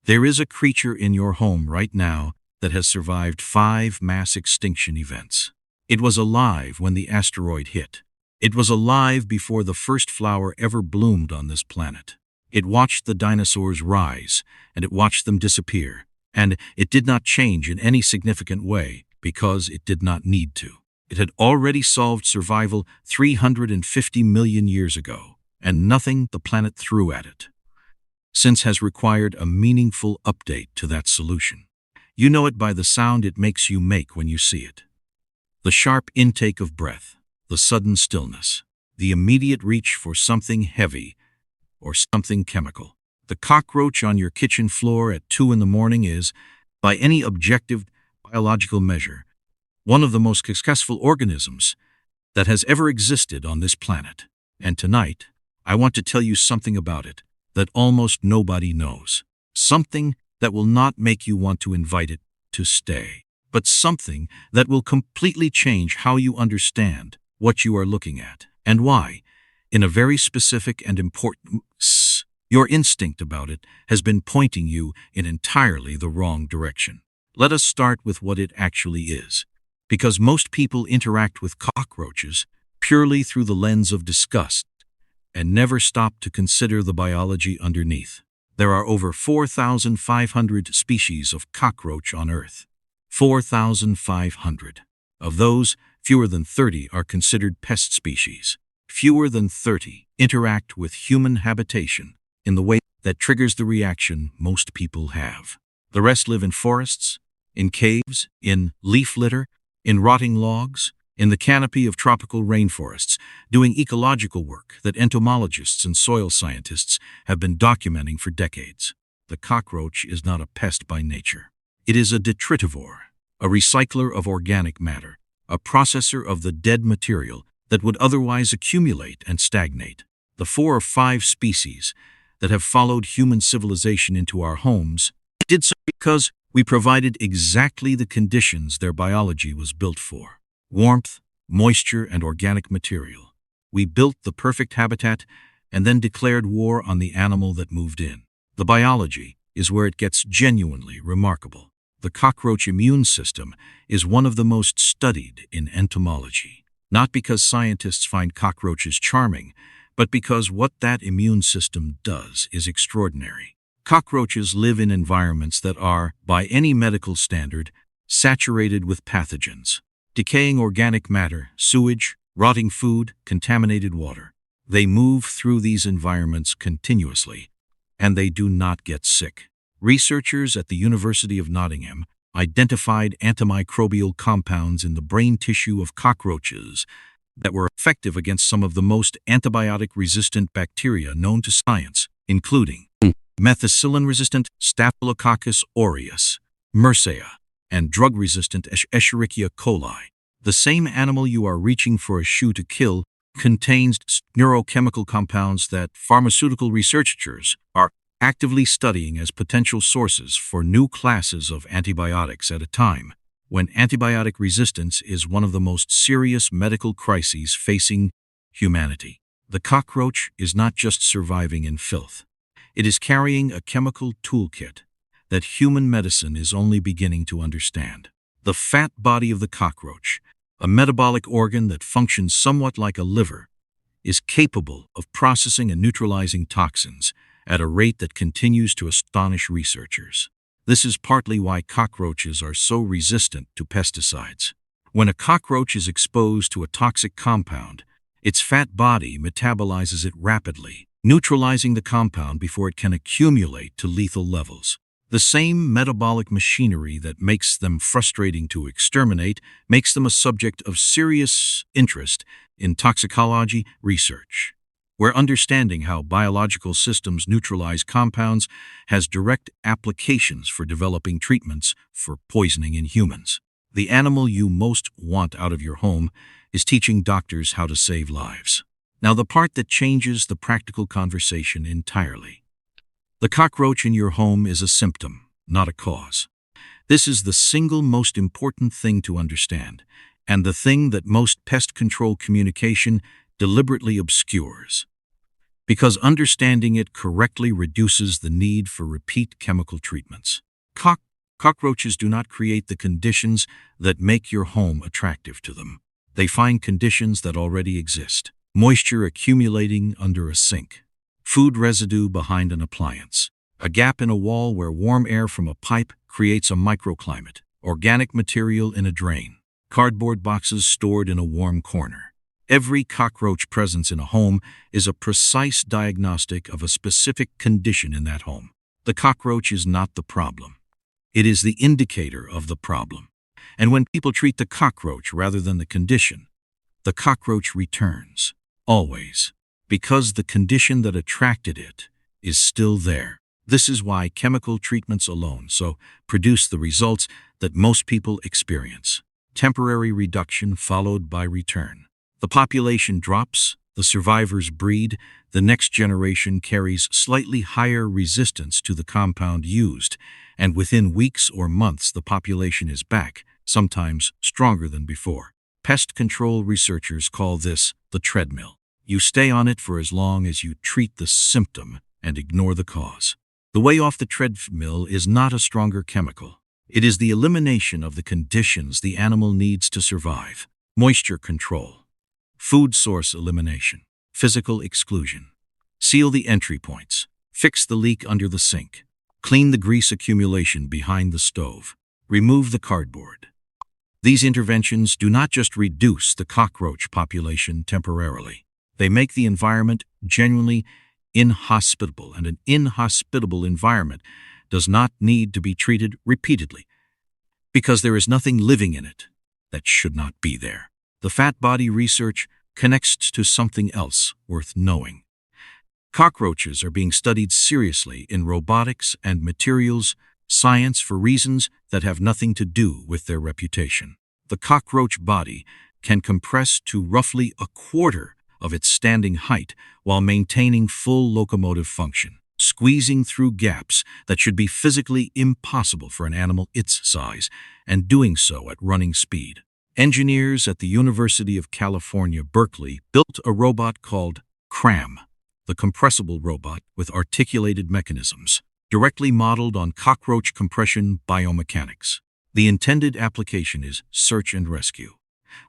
There is a creature in your home right now that has survived 5 mass extinction events. It was alive when the asteroid hit. It was alive before the first flower ever bloomed on this planet. It watched the dinosaurs rise, and it watched them disappear, and it did not change in any significant way because it did not need to. It had already solved survival 350 million years ago, and nothing the planet threw at it since has required a meaningful update to that solution. You know it by the sound it makes you make when you see it. The sharp intake of breath, the sudden stillness, the immediate reach for something heavy or something chemical. The cockroach on your kitchen floor at 2 in the morning is, by any objective biological measure, one of the most successful organisms that has ever existed on this planet. And tonight, I want to tell you something about it that almost nobody knows. Something that will not make you want to invite it to stay, but something that will completely change how you understand what you are looking at and why, in a very specific and important way. Your instinct about it has been pointing you in entirely the wrong direction. Let us start with what it actually is, because most people interact with cockroaches purely through the lens of disgust and never stop to consider the biology underneath. There are over 4,500 species of cockroach on Earth. 4,500. Of those, fewer than 30 are considered pest species. Fewer than 30 interact with human habitation in the way that triggers the reaction most people have. The rest live in forests, in caves, in leaf litter, in rotting logs, in the canopy of tropical rainforests, doing ecological work that entomologists and soil scientists have been documenting for decades. The cockroach is not a pest by nature. It is a detritivore, a recycler of organic matter, a processor of the dead material that would otherwise accumulate and stagnate. The 4 or 5 species that have followed human civilization into our homes did so because we provided exactly the conditions their biology was built for. Warmth, moisture, and organic material. We built the perfect habitat and then declared war on the animal that moved in. The biology is where it gets genuinely remarkable. The cockroach immune system is one of the most studied in entomology, not because scientists find cockroaches charming, but because what that immune system does is extraordinary. Cockroaches live in environments that are, by any medical standard, saturated with pathogens. Decaying organic matter, sewage, rotting food, contaminated water. They move through these environments continuously, and they do not get sick. Researchers at the University of Nottingham identified antimicrobial compounds in the brain tissue of cockroaches that were effective against some of the most antibiotic-resistant bacteria known to science, including methicillin-resistant Staphylococcus aureus, MRSA, and drug-resistant Escherichia coli. The same animal you are reaching for a shoe to kill contains neurochemical compounds that pharmaceutical researchers are actively studying as potential sources for new classes of antibiotics at a time when antibiotic resistance is one of the most serious medical crises facing humanity. The cockroach is not just surviving in filth. It is carrying a chemical toolkit that human medicine is only beginning to understand. The fat body of the cockroach, a metabolic organ that functions somewhat like a liver, is capable of processing and neutralizing toxins at a rate that continues to astonish researchers. This is partly why cockroaches are so resistant to pesticides. When a cockroach is exposed to a toxic compound, its fat body metabolizes it rapidly, neutralizing the compound before it can accumulate to lethal levels. The same metabolic machinery that makes them frustrating to exterminate makes them a subject of serious interest in toxicology research, where understanding how biological systems neutralize compounds has direct applications for developing treatments for poisoning in humans. The animal you most want out of your home is teaching doctors how to save lives. Now, the part that changes the practical conversation entirely. The cockroach in your home is a symptom, not a cause. This is the single most important thing to understand, and the thing that most pest control communication deliberately obscures. because understanding it correctly reduces the need for repeat chemical treatments. Cockroaches do not create the conditions that make your home attractive to them. They find conditions that already exist: moisture accumulating under a sink, food residue behind an appliance, a gap in a wall where warm air from a pipe creates a microclimate, organic material in a drain, cardboard boxes stored in a warm corner. Every cockroach presence in a home is a precise diagnostic of a specific condition in that home. The cockroach is not the problem. It is the indicator of the problem. And when people treat the cockroach rather than the condition, the cockroach returns, always, because the condition that attracted it is still there. This is why chemical treatments alone produce the results that most people experience: temporary reduction followed by return. The population drops, the survivors breed, the next generation carries slightly higher resistance to the compound used, and within weeks or months the population is back, sometimes stronger than before. Pest control researchers call this the treadmill. You stay on it for as long as you treat the symptom and ignore the cause. The way off the treadmill is not a stronger chemical. It is the elimination of the conditions the animal needs to survive: moisture control, food source elimination, physical exclusion. Seal the entry points, fix the leak under the sink, clean the grease accumulation behind the stove, remove the cardboard. These interventions do not just reduce the cockroach population temporarily. They make the environment genuinely inhospitable, and an inhospitable environment does not need to be treated repeatedly, because there is nothing living in it that should not be there. The fat body research connects to something else worth knowing. Cockroaches are being studied seriously in robotics and materials science for reasons that have nothing to do with their reputation. The cockroach body can compress to roughly a quarter of its standing height while maintaining full locomotive function, squeezing through gaps that should be physically impossible for an animal its size, and doing so at running speed. Engineers at the University of California, Berkeley, built a robot called CRAM, the compressible robot with articulated mechanisms, directly modeled on cockroach compression biomechanics. The intended application is search and rescue,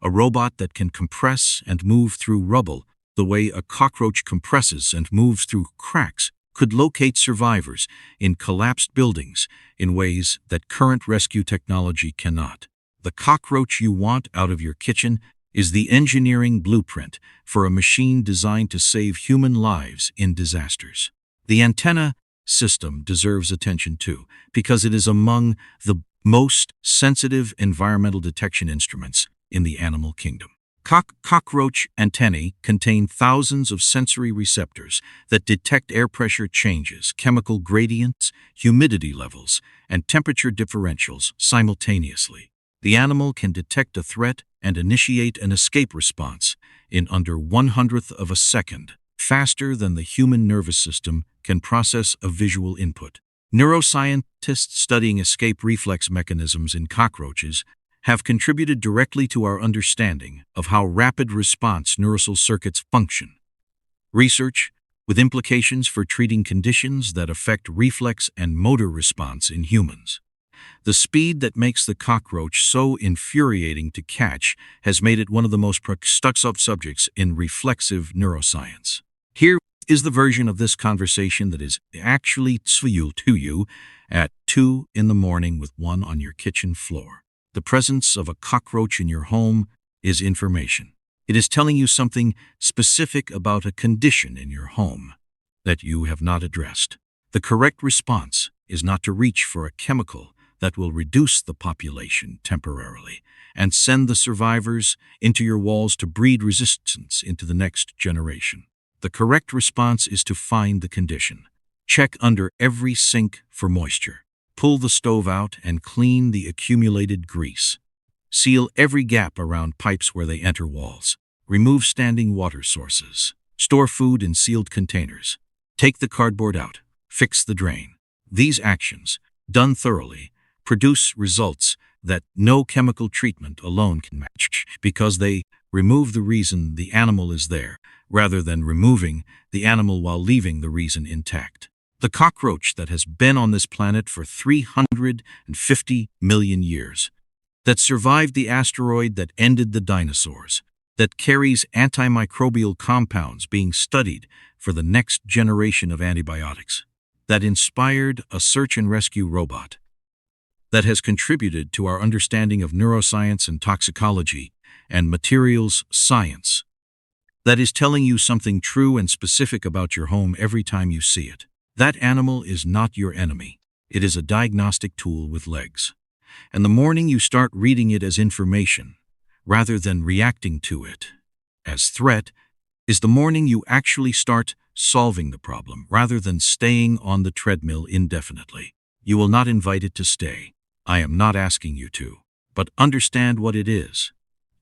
a robot that can compress and move through rubble the way a cockroach compresses and moves through cracks, could locate survivors in collapsed buildings in ways that current rescue technology cannot. The cockroach you want out of your kitchen is the engineering blueprint for a machine designed to save human lives in disasters. The antenna system deserves attention too, because it is among the most sensitive environmental detection instruments in the animal kingdom. Cockroach antennae contain thousands of sensory receptors that detect air pressure changes, chemical gradients, humidity levels, and temperature differentials simultaneously. The animal can detect a threat and initiate an escape response in under 1/100th of a second, faster than the human nervous system can process a visual input. Neuroscientists studying escape reflex mechanisms in cockroaches have contributed directly to our understanding of how rapid response neural circuits function. Research with implications for treating conditions that affect reflex and motor response in humans. The speed that makes the cockroach so infuriating to catch has made it one of the most stuck-up subjects in reflexive neuroscience. Here is the version of this conversation that is actually to you at 2 in the morning with one on your kitchen floor. The presence of a cockroach in your home is information. It is telling you something specific about a condition in your home that you have not addressed. The correct response is not to reach for a chemical that will reduce the population temporarily and send the survivors into your walls to breed resistance into the next generation. The correct response is to find the condition. Check under every sink for moisture. Pull the stove out and clean the accumulated grease. Seal every gap around pipes where they enter walls. Remove standing water sources. Store food in sealed containers. Take the cardboard out. Fix the drain. These actions, done thoroughly, produce results that no chemical treatment alone can match, because they Remove the reason the animal is there, rather than removing the animal while leaving the reason intact. The cockroach that has been on this planet for 350 million years, that survived the asteroid that ended the dinosaurs, that carries antimicrobial compounds being studied for the next generation of antibiotics, that inspired a search and rescue robot, that has contributed to our understanding of neuroscience and toxicology and materials science, that is telling you something true and specific about your home every time you see it. That animal is not your enemy. It is a diagnostic tool with legs. And the morning you start reading it as information, rather than reacting to it as threat, is the morning you actually start solving the problem, rather than staying on the treadmill indefinitely. You will not invite it to stay. I am not asking you to. But understand what it is.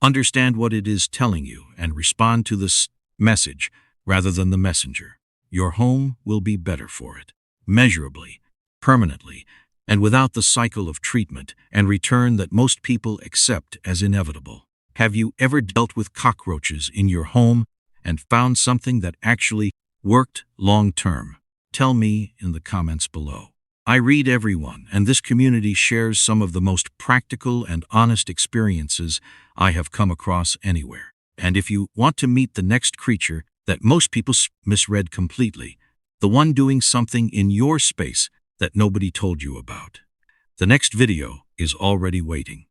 Understand what it is telling you and respond to this message rather than the messenger. Your home will be better for it, measurably, permanently, and without the cycle of treatment and return that most people accept as inevitable. Have you ever dealt with cockroaches in your home and found something that actually worked long-term? Tell me in the comments below. I read everyone, and this community shares some of the most practical and honest experiences I have come across anywhere. And if you want to meet the next creature that most people misread completely, the one doing something in your space that nobody told you about, the next video is already waiting.